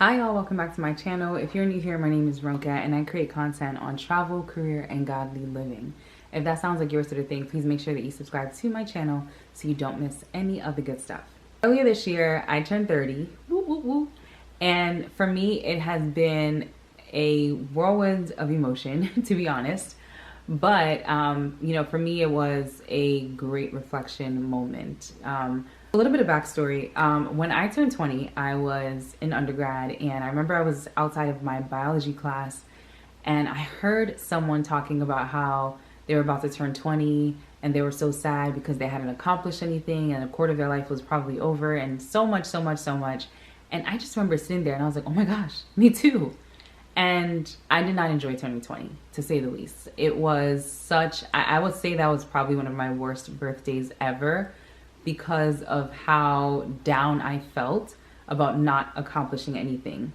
Hi y'all, welcome back to my channel. If you're new here, my name is Ronka and I create content on travel, career, and godly living. If that sounds like your sort of thing, please make sure that you subscribe to my channel so you don't miss any of the good stuff. Earlier this year, I turned 30, woo, woo, woo. And for me, it has been a whirlwind of emotion, to be honest. But, for me, it was a great reflection moment. A little bit of backstory. When I turned 20, I was in undergrad, and I remember I was outside of my biology class, and I heard someone talking about how they were about to turn 20, and they were so sad because they hadn't accomplished anything, and a quarter of their life was probably over, and so much. And I just remember sitting there, and I was like, oh my gosh, me too. And I did not enjoy turning 20, to say the least. It was I would say that was probably one of my worst birthdays ever, because of how down I felt about not accomplishing anything.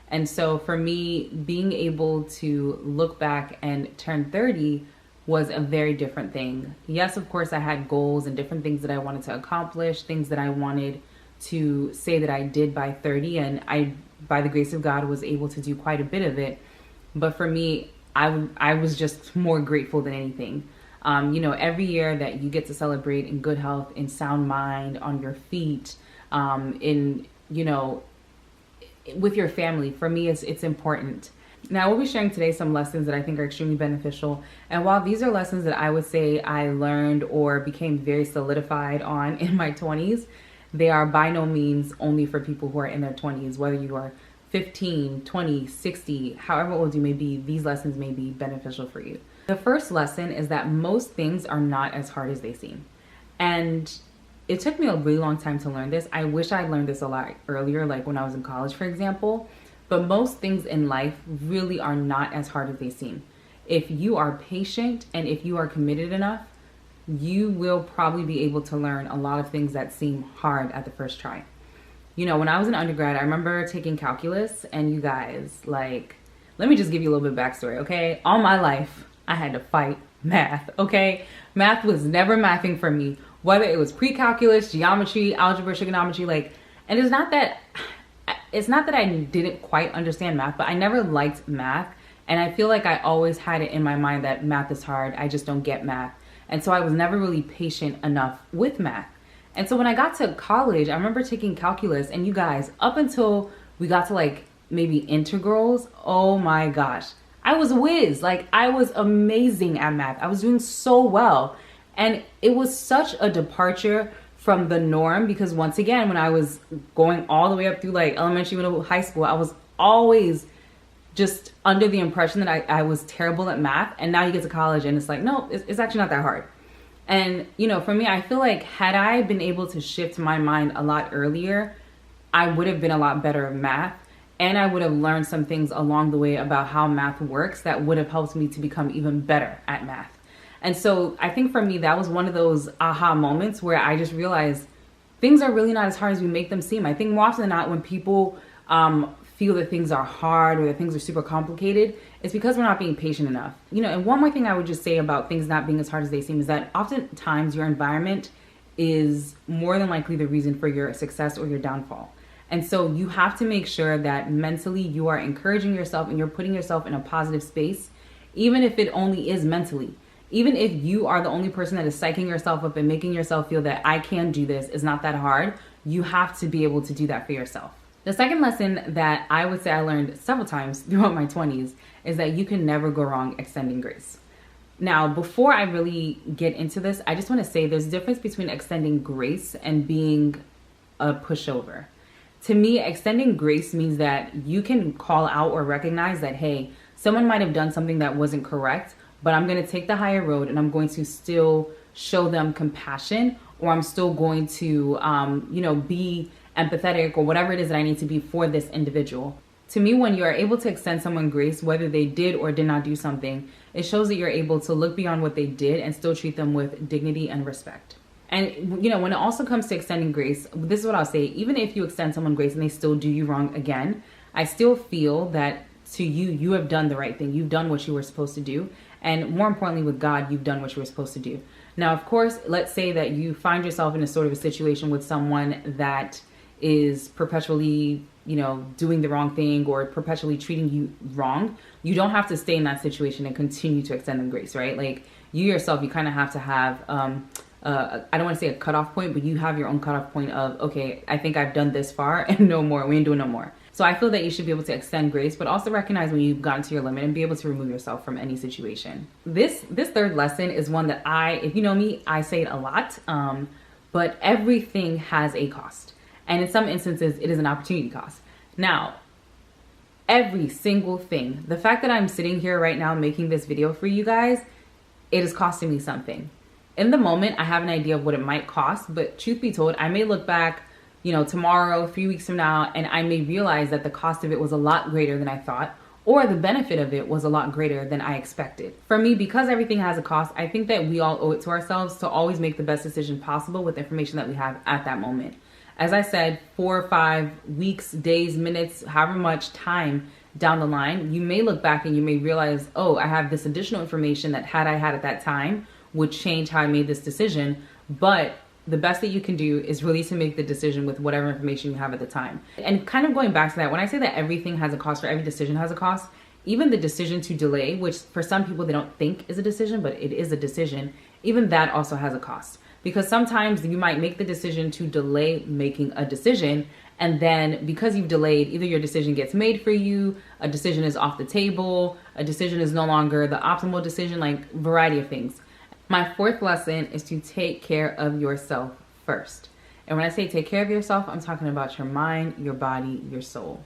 And so for me, being able to look back and turn 30 was a very different thing. Yes, of course, I had goals and different things that I wanted to accomplish, things that I wanted to say that I did by 30, and I, by the grace of God, was able to do quite a bit of it. But for me, I was just more grateful than anything. Every year that you get to celebrate in good health, in sound mind, on your feet, with your family, for me, it's important. Now, we'll be sharing today some lessons that I think are extremely beneficial. And while these are lessons that I would say I learned or became very solidified on in my 20s, they are by no means only for people who are in their 20s. Whether you are 15, 20, 60, however old you may be, these lessons may be beneficial for you. The first lesson is that most things are not as hard as they seem. And it took me a really long time to learn this. I wish I learned this a lot earlier, like when I was in college, for example. But most things in life really are not as hard as they seem. If you are patient and if you are committed enough, you will probably be able to learn a lot of things that seem hard at the first try. When I was an undergrad, I remember taking calculus, and you guys, let me just give you a little bit of backstory, okay? All my life, I had to fight math, okay? Math was never mathing for me, whether it was pre-calculus, geometry, algebra, trigonometry, and it's not that I didn't quite understand math, but I never liked math. And I feel like I always had it in my mind that math is hard. I just don't get math. And so I was never really patient enough with math. And so when I got to college, I remember taking calculus, and you guys, up until we got to maybe integrals, oh my gosh, I was whiz. I was amazing at math. I was doing so well. And it was such a departure from the norm, because once again, when I was going all the way up through elementary, middle, high school, I was always just under the impression that I was terrible at math. And now you get to college and it's no, it's actually not that hard. And, for me, I feel like had I been able to shift my mind a lot earlier, I would have been a lot better at math. And I would have learned some things along the way about how math works that would have helped me to become even better at math. And so I think for me, that was one of those aha moments where I just realized things are really not as hard as we make them seem. I think more often than not, when people feel that things are hard or that things are super complicated, it's because we're not being patient enough. And one more thing I would just say about things not being as hard as they seem is that oftentimes your environment is more than likely the reason for your success or your downfall. And so you have to make sure that mentally you are encouraging yourself and you're putting yourself in a positive space, even if it only is mentally. Even if you are the only person that is psyching yourself up and making yourself feel that I can do this, it's not that hard, you have to be able to do that for yourself. The second lesson that I would say I learned several times throughout my 20s is that you can never go wrong extending grace. Now, before I really get into this, I just want to say there's a difference between extending grace and being a pushover. To me, extending grace means that you can call out or recognize that, hey, someone might have done something that wasn't correct, but I'm going to take the higher road and I'm going to still show them compassion, or I'm still going to, be empathetic or whatever it is that I need to be for this individual. To me, when you are able to extend someone grace, whether they did or did not do something, it shows that you're able to look beyond what they did and still treat them with dignity and respect. And, when it also comes to extending grace, this is what I'll say. Even if you extend someone grace and they still do you wrong again, I still feel that to you, you have done the right thing. You've done what you were supposed to do. And more importantly, with God, you've done what you were supposed to do. Now, of course, let's say that you find yourself in a sort of a situation with someone that is perpetually doing the wrong thing or perpetually treating you wrong, you don't have to stay in that situation and continue to extend them grace, right? Like you yourself, you kind of have to have, I don't want to say a cutoff point, but you have your own cutoff point of, okay, I think I've done this far and no more. We ain't doing no more. So I feel that you should be able to extend grace, but also recognize when you've gotten to your limit and be able to remove yourself from any situation. This third lesson is one that if you know me, I say it a lot, but everything has a cost. And in some instances, it is an opportunity cost. Now, every single thing, the fact that I'm sitting here right now making this video for you guys, it is costing me something. In the moment, I have an idea of what it might cost, but truth be told, I may look back tomorrow, 3 weeks from now, and I may realize that the cost of it was a lot greater than I thought, or the benefit of it was a lot greater than I expected. For me, because everything has a cost, I think that we all owe it to ourselves to always make the best decision possible with the information that we have at that moment. As I said, 4 or 5 weeks, days, minutes, however much time down the line, you may look back and you may realize, oh, I have this additional information that had I had at that time would change how I made this decision. But the best that you can do is really to make the decision with whatever information you have at the time. And kind of going back to that, when I say that everything has a cost, or every decision has a cost, even the decision to delay, which for some people they don't think is a decision, but it is a decision, even that also has a cost. Because sometimes you might make the decision to delay making a decision, and then because you've delayed, either your decision gets made for you, a decision is off the table, a decision is no longer the optimal decision, like variety of things. My fourth lesson is to take care of yourself first. And when I say take care of yourself, I'm talking about your mind, your body, your soul.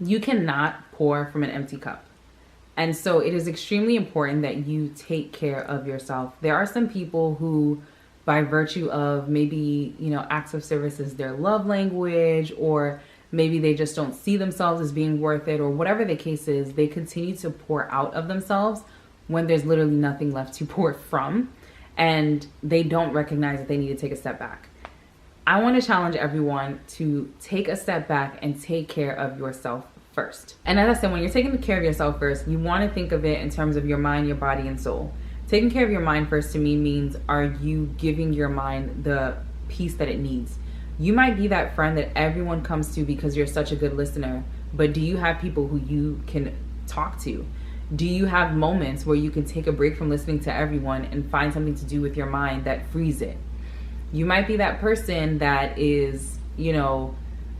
You cannot pour from an empty cup. And so it is extremely important that you take care of yourself. There are some people who, by virtue of maybe, acts of service is their love language, or maybe they just don't see themselves as being worth it, or whatever the case is, they continue to pour out of themselves when there's literally nothing left to pour from, and they don't recognize that they need to take a step back. I want to challenge everyone to take a step back and take care of yourself first. And as I said, when you're taking care of yourself first, you want to think of it in terms of your mind, your body, and soul. Taking care of your mind first to me means, are you giving your mind the peace that it needs? You might be that friend that everyone comes to because you're such a good listener, but do you have people who you can talk to? Do you have moments where you can take a break from listening to everyone and find something to do with your mind that frees it? You might be that person that is,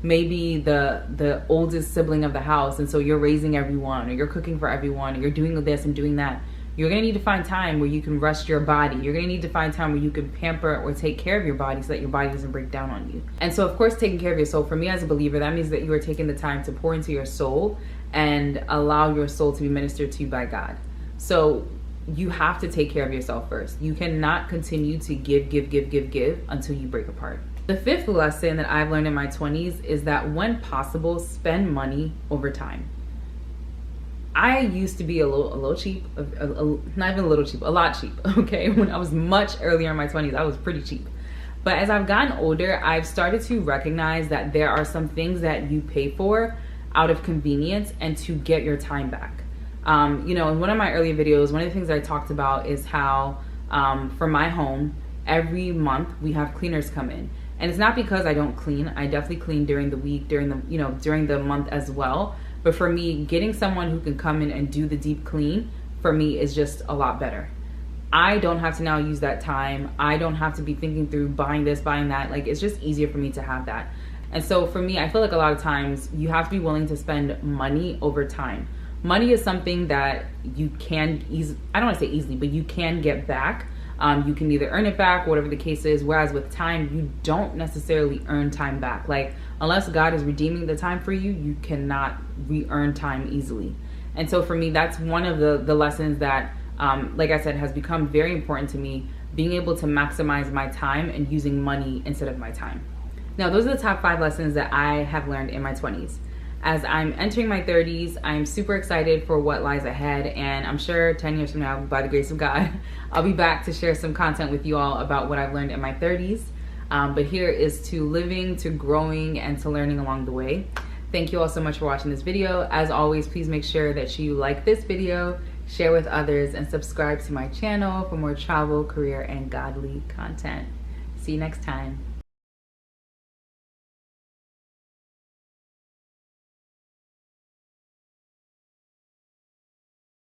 maybe the oldest sibling of the house, and so you're raising everyone, or you're cooking for everyone, or you're doing this and doing that. You're going to need to find time where you can rest your body. You're going to need to find time where you can pamper or take care of your body so that your body doesn't break down on you. And so, of course, taking care of your soul, for me as a believer, that means that you are taking the time to pour into your soul and allow your soul to be ministered to by God. So you have to take care of yourself first. You cannot continue to give until you break apart. The fifth lesson that I've learned in my 20s is that when possible, spend money over time. I used to be a little cheap, not even a little cheap, a lot cheap, okay? When I was much earlier in my 20s, I was pretty cheap. But as I've gotten older, I've started to recognize that there are some things that you pay for out of convenience and to get your time back. In one of my earlier videos, one of the things that I talked about is how for my home, every month we have cleaners come in. And it's not because I don't clean. I definitely clean during the week, during the month as well. But for me, getting someone who can come in and do the deep clean, for me, is just a lot better. I don't have to now use that time. I don't have to be thinking through buying this, buying that. Like, it's just easier for me to have that. And so for me, I feel like a lot of times you have to be willing to spend money over time. Money is something that you can I don't want to say easily, but you can get back. You can either earn it back, whatever the case is. Whereas with time, you don't necessarily earn time back. Like, unless God is redeeming the time for you, you cannot re-earn time easily. And so for me, that's one of the lessons that, like I said, has become very important to me, being able to maximize my time and using money instead of my time. Now, those are the top 5 lessons that I have learned in my 20s. As I'm entering my 30s, I'm super excited for what lies ahead, and I'm sure 10 years from now, by the grace of God, I'll be back to share some content with you all about what I've learned in my 30s. But here is to living, to growing, and to learning along the way. Thank you all so much for watching this video. As always, please make sure that you like this video, share with others, and subscribe to my channel for more travel, career, and godly content. See you next time.